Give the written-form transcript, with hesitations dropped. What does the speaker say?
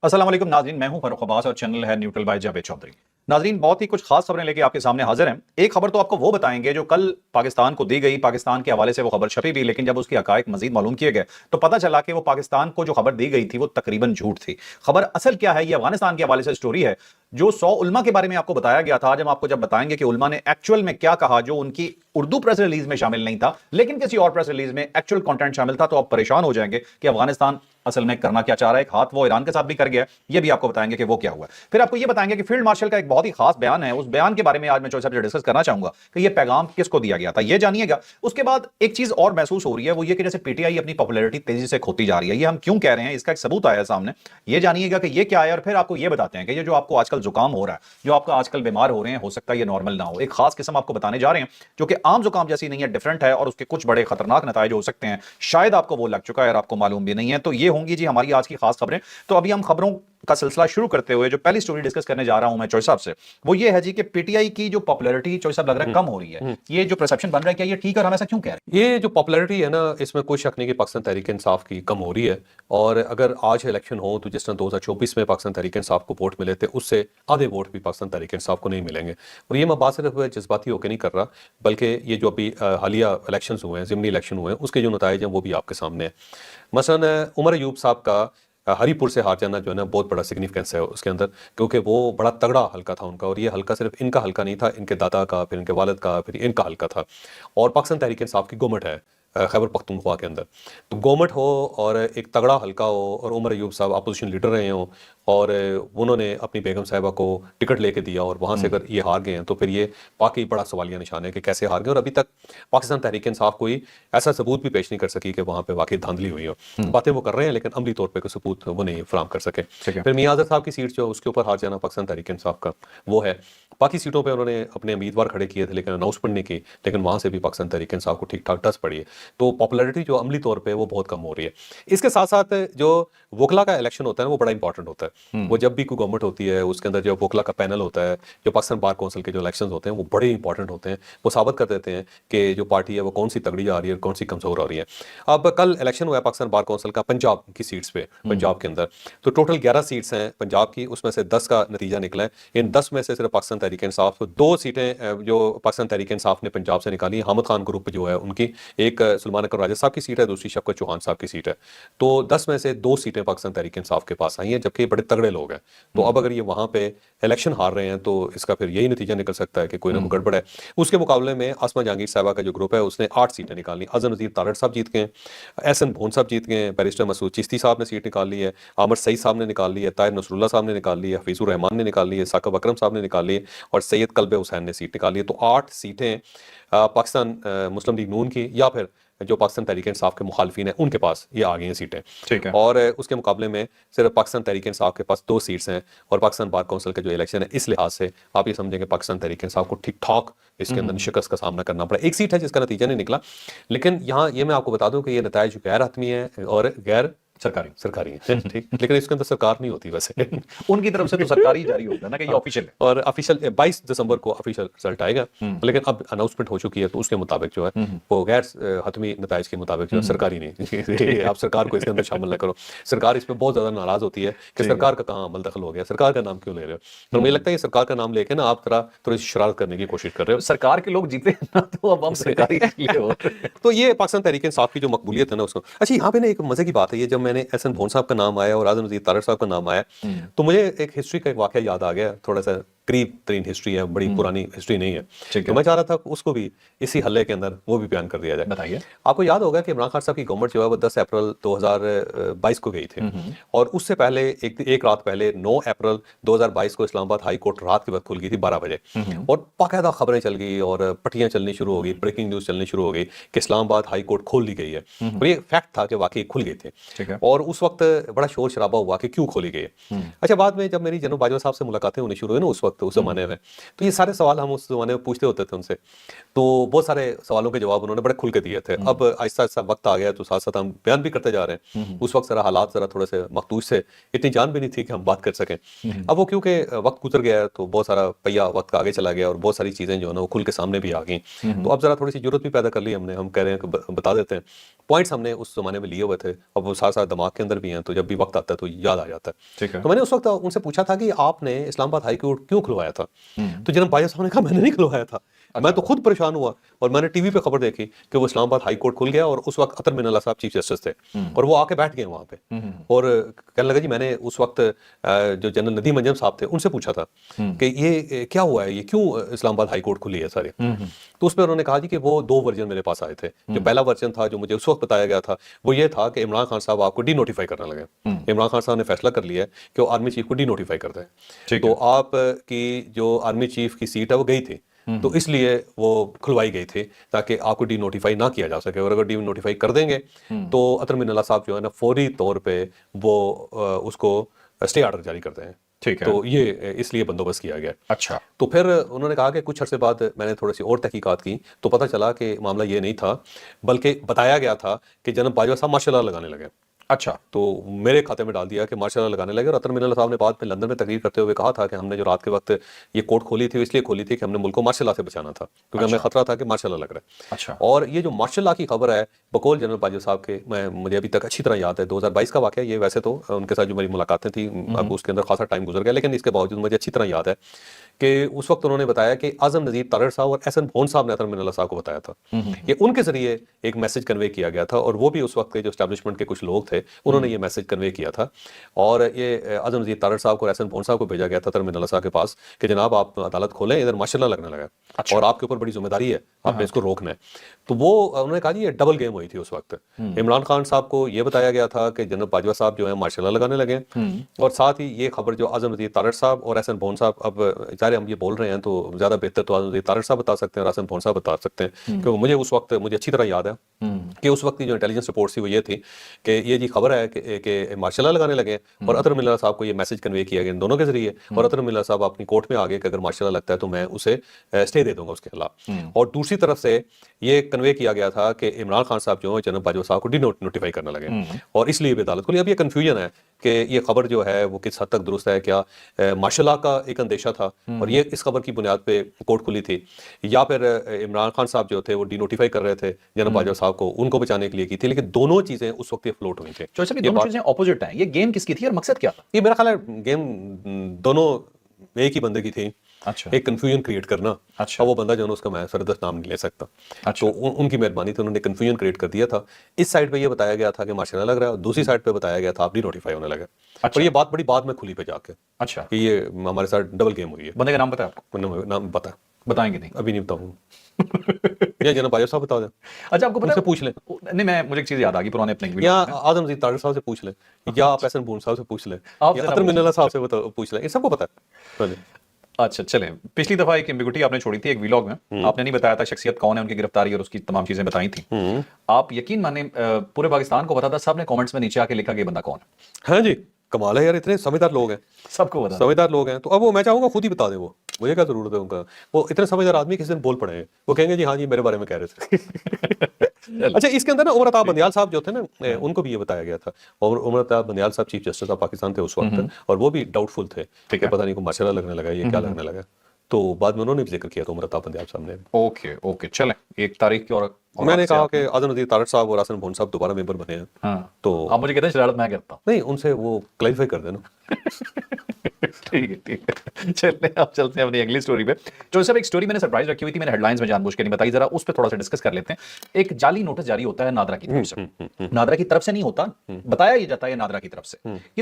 अस्सलाम वालेकुम नाज़रीन, मैं हूं फरूख अब्बास और चैनल है न्यूट्रल बाय जावेद चौधरी। नाज़रीन, बहुत ही कुछ खास खबरें लेके आपके सामने हाजिर हैं। एक खबर तो आपको वो बताएंगे जो कल पाकिस्तान को दी गई, पाकिस्तान के हवाले से वो खबर छपी भी, लेकिन जब उसकी हकायक मजीद मालूम किए गए तो पता चला कि वो पाकिस्तान को जो खबर दी गई थी वो तकरीबन झूठ थी। खबर असल क्या है, ये अफगानिस्तान के हवाले से स्टोरी है जो 100 उलमा के बारे में आपको बताया गया था। आज हम आपको जब बताएंगे कि उलमा ने एक्चुअल में क्या कहा, जो उनकी उर्दू प्रेस रिलीज में शामिल नहीं था लेकिन किसी और प्रेस रिलीज में एक्चुअल कंटेंट शामिल था, तो आप परेशान हो जाएंगे कि अफगानिस्तान असल में करना क्या चाह रहा है। एक हाथ वो ईरान के साथ भी कर गया, ये भी आपको बताएंगे कि वो क्या हुआ। फिर आपको ये बताएंगे कि फील्ड मार्शल का एक बहुत ही खास बयान है, उस बयान के बारे में आज मैं चौधरी साहब से डिस्कस करना चाहूंगा कि ये पैगाम किसको दिया गया था, ये जानिएगा। उसके बाद एक चीज और महसूस हो रही है, वो ये कि जैसे पीटीआई अपनी पॉपुलैरिटी तेजी से खोती जा रही है। ये हम क्यों कह रहे हैं, इसका एक सबूत आया सामने, ये जानिएगा कि ये क्या है। और फिर आपको ये बताते हैं कि ये जो आपको आजकल जुकाम हो रहा है, जो आपका आजकल बीमार हो रहे हैं, हो सकता है ये नॉर्मल ना हो। एक खास किस्म आपको बताने जा रहे हैं जो कि आम जुकाम जैसी नहीं है, डिफरेंट है और उसके कुछ बड़े खतरनाक नतीजे हो सकते हैं। शायद आपको वो लग चुका है और आपको मालूम भी नहीं है। तो ये होंगी जी हमारी आज की खास खबरें। तो अभी हम खबरों का सिलसिला शुरू करते हुए जो पहली स्टोरी डिस्कस करने जा रहा हूं मैं चौधरी साहब से, वो ये है जी कि पीटीआई की जो पॉपुलैरिटी चौधरी साहब लग रहा है कम हो रही है। ये जो परसेप्शन बन रहा है, क्या ये ठीक है और हम ऐसा क्यों कह रहे हैं? ये जो पॉपुलैरिटी है ना, इसमें कोई शक नहीं कि पाकिस्तान तहरीक इंसाफ की कम हो रही है। और अगर आज इलेक्शन हो तो जिस तरह 2024 में पाकिस्तान तहरीक इंसाफ को वोट मिले थे, उससे आधे वोट भी पाकिस्तान तहरीक इंसाफ को नहीं मिलेंगे। और ये मैं बात सिर्फ जज्बाती होकर नहीं कर रहा, बल्कि ये जो अभी हालिया इलेक्शन हुए हैं, ज़िमनी इलेक्शन हुए हैं, उसके जो नताइज हैं वो भी आपके सामने है। मसलन उमर अयूब साहब का हरीपुर से हार जाना जो है ना, बहुत बड़ा सिग्निफिकेंस है उसके अंदर, क्योंकि वो बड़ा तगड़ा हल्का था उनका। और ये हल्का सिर्फ इनका हल्का नहीं था, इनके दादा का, फिर इनके वालिद का, फिर इनका हल्का था। और पाकिस्तान तहरीक इंसाफ की गवर्नमेंट है खैबर पख्तूनख्वा के अंदर। तो गवर्नमेंट हो और एक तगड़ा हल्का हो और उमर अयूब साहब अपोजिशन लीडर रहे हों और उन्होंने अपनी बेगम साहिबा को टिकट लेके दिया और वहाँ से अगर ये हार गए हैं तो फिर ये वाकई बड़ा सवालिया निशान है कि कैसे हार गए। और अभी तक पाकिस्तान तहरीक इंसाफ कोई ऐसा सबूत भी पेश नहीं कर सकी कि वहाँ पे वाकई धांधली हुई हो। बातें वो कर रहे हैं लेकिन अमली तौर पर कोई सबूत वो नहीं फराम कर सके। फिर मियां आज़ाद साहब की सीट जो उसके ऊपर हार जाना पाकिस्तान तहरीक इंसाफ का, वो है। बाकी सीटों पर उन्होंने अपने उम्मीदवार खड़े किए थे लेकिन अनाउंसमेंट नहीं की, लेकिन वहाँ से भी पाकिस्तान तहरीक इंसाफ को ठीक ठाक टस पड़ी है। तो पॉपुलैरिटी जो अमली तौर पे वो बहुत कम हो रही है। इसके साथ साथ जो वकला का इलेक्शन होता है ना, वो बड़ा इंपॉर्टेंट होता है। वो जब भी कोई गवर्नमेंट होती है उसके अंदर जो वकला का पैनल होता है, जो पाकिस्तान बार काउंसिल के जो इलेक्शन होते हैं, वो बड़े इंपॉर्टेंट होते हैं। वो साबित कर देते हैं कि जो पार्टी है वो कौन सी तगड़ी आ रही है और कौन सी कमजोर आ रही है। अब कल इलेक्शन हुआ है पाकिस्तान बार काउंसिल का पंजाब की सीट्स पे, पंजाब के अंदर तो टोटल 11 सीट्स हैं पंजाब की, उसमें से 10 का नतीजा निकला है। इन 10 में से सिर्फ पाकिस्तान तहरीक इंसाफ 2 सीटें जो पाकिस्तान तहरीक इंसाफ ने पंजाब से निकाली, हामिद खान ग्रुप जो है उनकी, एक सुलेमान अकरम राजा साहब की सीट है, दूसरी शफकत चौहान साहब की सीट है। तो 10 में से 2 सीटें पाकिस्तान तहरीक इंसाफ के पास आई हैं, जबकि बड़े तगड़े लोग हैं। तो अब अगर ये वहां पे इलेक्शन हार रहे हैं तो इसका फिर यही नतीजा निकल सकता है कि कोई ना कोई गड़बड़ है। उसके मुकाबले में आसमा जहांगीर साहबा का जो ग्रुप है उसने 8 सीटें निकाली। अजम नज़ीर तारड़ साहब जीत गए, एहसन भोन साहब जीत गए, बैरिस्टर मसूद चिश्ती साहब ने सीट निकाल ली है, आमर सईद साहब ने निकाल ली है, ताहिर नसरुल्लाह साहब ने निकाल ली है, हफीजुर रहमान ने निकाल ली है, साकिब अकरम साहब ने निकाल ली है और सैयद कल्बे हुसैन ने सीट निकाली है। तो 8 सीटें पाकिस्तान मुस्लिम लीग नून की या फिर जो पाकिस्तान तहरीक इंसाफ के मुखालफिन हैं उनके पास ये आ गई हैं सीटें। ठीक है। और उसके मुकाबले में सिर्फ पाकिस्तान तहरीक इंसाफ के पास 2 सीट्स हैं। और पाकिस्तान बार काउंसिल का जो इलेक्शन है, इस लिहाज से आप ये समझेंगे पाकिस्तान तहरीक इंसाफ को ठीक ठाक इसके अंदर शिकस्त का सामना करना पड़ा। एक सीट है जिसका नतीजा नहीं निकला, लेकिन यहाँ ये मैं आपको बता दूं कि ये नताइज गैर हतमी है और गैर सरकारी है ठीक, लेकिन इसके अंदर सरकार नहीं होती वैसे उनकी तरफ से तो सरकारी जारी होगा ना कि ये ऑफिशियल है। और ऑफिशियल 22 दिसंबर को ऑफिशियल रिजल्ट आएगा, लेकिन अब अनाउंसमेंट हो चुकी है तो उसके मुताबिक जो है वो गैर हतमी नताइज के मुताबिक जो है सरकारी नहीं आप सरकार को इसके अंदर शामिल न करो। सरकार इस पर बहुत ज्यादा नाराज होती है कि सरकार का कहाँ अमल दखल हो गया, सरकार का नाम क्यों ले रहे हो। तो मुझे लगता है ये सरकार का नाम लेके ना आप थोड़ी सी शरारत करने की कोशिश कर रहे हो। सरकार के लोग जीते हैं ना, तो अब हम सरकारी इसलिए हो रहे हैं। तो ये पाकिस्तान तहरीक इंसाफ की जो मकबूलियत है ना उसको। अच्छा, यहाँ पे ना एक मजे की बात है, ये जब मैंने एहसन भोन साहब का नाम आया और आज़म नज़ीर तारड़ साहब का नाम आया तो मुझे एक हिस्ट्री का एक वाकया याद आ गया, थोड़ा सा करीब तरीन हिस्ट्री है, बड़ी पुरानी हिस्ट्री नहीं है। तो मैं चाह रहा था उसको भी इसी हल्ले के अंदर वो भी बयान कर दिया जाए। बताइए। आपको याद होगा कि इमरान खान साहब की गवर्नमेंट जो है वो 10 अप्रैल 2022 को गई थी और उससे पहले एक रात पहले 9 अप्रैल 2022 को इस्लामाबाद हाई कोर्ट रात के वक्त खुल गई थी 12 बजे और बाकायदा खबरें चल गई और पट्टियां चलनी शुरू हो गई, ब्रेकिंग न्यूज चलनी शुरू हो गई कि इस्लामाबाद हाई कोर्ट खोल दी गई है। और ये फैक्ट था कि वाकई खुल गए थे और उस वक्त बड़ा शोर शराबा हुआ कि क्यों खोली गई है। अच्छा, बाद में जब मेरी जनरल बाजवा साहब से मुलाकातें होनी शुरू हुई ना, उस वक्त वक्त उस जमाने में। तो ये सारे सवाल हम उस जमाने में पूछते होते थे उनसे, तो बहुत सारे सवालों के जवाब उन्होंने बड़े खुल के दिए थे। अब आहिस्ता आहिस्ता वक्त आ गया तो साथ साथ हम बयान भी करते जा रहे हैं। उस वक्त जरा हालात जरा थोड़े से मखदूश से, इतनी जान भी नहीं थी कि हम बात कर सकें। अब वो क्योंकि वक्त गुजर गया है तो बहुत सारा पहिया वक्त का आगे चला गया और बहुत सारी चीज़ें जो है ना वो खुल के सामने भी आ गई। तो अब जरा थोड़ी सी जरूरत भी पैदा कर ली हमने, हम कह रहे हैं कि बता देते हैं। पॉइंट्स हमने उस जमाने में लिए हुए थे, अब वो साथ साथ दिमाग के अंदर भी हैं, तो जब भी वक्त आता है तो याद आ जाता है। ठीक है। तो मैंने उस वक्त उनसे पूछा था कि आपने इस्लामाबाद हाई कोर्ट क्यों खुलवाया था? तो जनाब बाजा साहब ने कहा मैंने नहीं खुलवाया था, मैं तो खुद परेशान हुआ और मैंने टीवी पे खबर देखी कि वो इस्लामाबाद हाई कोर्ट खुल गया और उस वक्त अतर मिनल्ला साहब चीफ जस्टिस थे और वो आके बैठ गए वहां पे और कहने लगा जी मैंने उस वक्त जो जनरल नदीम अंजम साहब थे उनसे पूछा था कि ये क्या हुआ है, ये क्यों इस्लामाबाद हाई कोर्ट खुली है सारे। तो उस पर उन्होंने कहा जी कि वो 2 वर्जन मेरे पास आए थे। जो पहला वर्जन था जो मुझे उस वक्त बताया गया था वो ये था कि इमरान खान साहब आपको डी नोटिफाई करने लगे। इमरान खान साहब ने फैसला कर लिया है कि वो आर्मी चीफ को डी नोटिफाई कर दें। ठीक तो आपकी जो आर्मी चीफ की सीट है वो गई थी, तो इसलिए वो खुलवाई गई थी ताकि आपको डी नोटिफाई ना किया जा सके। और अगर डी नोटिफाई कर देंगे तो अतर मिनल्ला साहब जो है ना फौरी तौर पे वो उसको स्टे ऑर्डर जारी कर दें। ठीक है। तो ये इसलिए बंदोबस्त किया गया। अच्छा। तो फिर उन्होंने कहा कि कुछ अरसे बाद मैंने थोड़ी सी और तहकीकात की तो पता चला कि मामला ये नहीं था, बल्कि बताया गया था कि जनाब बाजवा साहब मार्शल लॉ लगाने लगे। अच्छा। तो मेरे खाते में डाल दिया कि मार्शल लॉ लगाने लगे और अतर मिनल्ला साहब ने बाद में लंदन में तकरीर करते हुए कहा था कि हमने जो रात के वक्त ये कोर्ट खोली थी इसलिए खोली थी कि हमने मुल्क को मार्शल लॉ से बचाना था, क्योंकि हमें खतरा था कि मार्शल लॉ लग रहा है। अच्छा। और ये जो मार्शल लॉ की खबर है बकौल जनरल बाजवा साहब के, मुझे अभी तक अच्छी तरह याद है 2022 का वाक़या ये, वैसे तो उनके साथ जो मेरी मुलाकातें थी अब उसके अंदर खासा टाइम गुजर गया, लेकिन इसके बावजूद मुझे अच्छी तरह याद है कि उस वक्त उन्होंने बताया कि आजम नज़ीर तारड़ साहब और एहसन भोन साहब ने अतर मिनल्ला साहब को बताया था कि उनके जरिए एक मैसेज कन्वे किया गया था और वो भी उस वक्त के जो एस्टैब्लिशमेंट के कुछ लोग थे उन्होंने ये मैसेज कन्वे किया था और ये आजम नज़ीर तारड़ साहब को और एहसन भोन साहब को भेजा गया था अतर मिनल्ला साहब के पास कि जनाब आप अदालत खोलें, इधर मार्शल लॉ लगने लगा और आपके ऊपर बड़ी जिम्मेदारी है, आपने इसको रोकना है। तो वो उन्होंने कहा जी ये डबल गेम हुई थी उस वक्त। इमरान खान साहब को ये बताया गया था कि जनरल बाजवा साहब जो है मार्शल लॉ लगाने लगे और साथ ही ये खबर जो आजम नज़ीर तारड़ साहब और एहसन भोन साहब, अब जाहिर हम ये बोल रहे हैं तो ज्यादा बेहतर तो आजम नज़ीर तारड़ साहब बता सकते हैं और एहसन भोन साहब बता सकते हैं, क्योंकि मुझे उस वक्त मुझे अच्छी तरह याद है कि उस वक्त की जो इंटेलिजेंस रिपोर्ट थी वो ये थी कि ये जी खबर है कि मार्शल लॉ लगाने लगे और अतर मिनल्ला साहब को ये मैसेज कन्वे किया गया इन दोनों के जरिए और अतर मिनल्ला साहब अपनी कोर्ट में आ गए कि अगर मार्शल लॉ लगता है तो मैं उसे स्टे दे दूंगा उसके खिलाफ। और दूसरी तरफ से ये कन्वे किया गया था कि इमरान खान साहब जो है जनरल बाजवा साहब को डी नोटिफाई करने लगे और इसलिए भी अदालत खुली। अब ये कन्फ्यूजन है कि ये खबर जो है वो किस हद तक दुरुस्त है, क्या मार्शल लॉ का एक अंदेशा था और ये इस खबर की बुनियाद पे कोर्ट खुली थी, या फिर इमरान खान साहब जो थे वो डी नोटिफाई कर रहे थे जनरल बाजवा साहब को, उनको बचाने के लिए की थी। लेकिन दोनों चीजें उस वक्त फ्लोट हुई थी। तो ये दोनों चीजें ऑपोजिट हैं, ये गेम किसकी थी और मकसद क्या था? ये मेरा ख्याल है गेम दोनों एक ही बंदे की थी। अच्छा। एक कंफ्यूजन क्रिएट करना। अच्छा। और वो बंदा जो है उसका मैं सरदस्त नाम नहीं ले सकता। अच्छा। तो उनकी मेहरबानी थी, उन्होंने कंफ्यूजन क्रिएट कर दिया था। इस साइड पे ये बताया गया था कि मार्शल लॉ लग रहा है और दूसरी साइड पे बताया गया था आप डी नोटिफाई होने लगे। अच्छा। और ये बात बड़ी बाद में खुली पे जाके अच्छा। कि ये हमारे साथ डबल गेम हुई है। बंदे का नाम पता है आपको? नाम पता बताएंगे नहीं? अभी नहीं बताऊंगा। या जनरल बाजवा साहब बता दें, अच्छा, आपको पता उनसे है? पूछ लें, नहीं, मैं मुझे एक चीज याद आ गई पुराने अपने या आजम नज़ीर तारड़ साहब से पूछ लें, या आप एहसन भून साहब से पूछ लें, आप या जरा अतर मिनल्ला साहब से पूछ लें, इन सबको पता है। अच्छा, चलें। पिछली दफा एक एम्बिगुइटी आपने छोड़ी थी एक व्लॉग में, आपने नहीं बताया था शख्सियत कौन है, उनकी गिरफ्तारी और उसकी तमाम चीजें बताई थी। आप यकीन माने पूरे पाकिस्तान को पता था, सबने कमेंट्स में नीचे आके लिखा कि ये बंदा कौन है। हाँ जी, कमाल है यार, इतने समझदार लोग हैं, सबको पता। समझदार लोग हैं। तो अब वो मैं चाहूंगा खुद ही बता दें, वो मुझे क्या जरूरत है उनका, वो इतने समझदार आदमी किसी दिन बोल पड़े हैं, वो कहेंगे जी हाँ जी मेरे बारे में कह रहे थे। अच्छा, इसके अंदर ना उमर अताब बंदियाल साहब जो थे ना, उनको भी ये बताया गया था। और उमर अताब बंदियाल साहब चीफ जस्टिस ऑफ पाकिस्तान थे उस वक्त और वो भी डाउटफुल थे कि पता नहीं को मार्शल लॉ लगने लगा, ये क्या लगने लगा। तो बाद में उन्होंने भी जिक्र किया था उमर अताब बंदियाल साहब ने। ओके ओके, चलें। एक तारीख की और मैंने कहा कि आजम नज़ीर तारड़ साहब और एहसन भोन साहब दोबारा मेंबर बने हैं। हाँ। तो आप मुझे कहते हैं शरारत मैं करता हूँ। नहीं, उनसे वो क्लैरिफाई कर देना। ठीक है, ठीक है। चलिए अब चलते हैं अपनी अगली स्टोरी पे। जो सब एक स्टोरी मैंने सरप्राइज रखी हुई थी, मैंने हेडलाइंस में जानबूझ के नहीं बताई, जरा उस पर थोड़ा सा डिस्कस कर लेते हैं। एक जाली नोटिस जारी होता है नादरा की तरफ से। नादरा की तरफ से नहीं होता, बताया ये जाता है नादरा की तरफ से। ये तो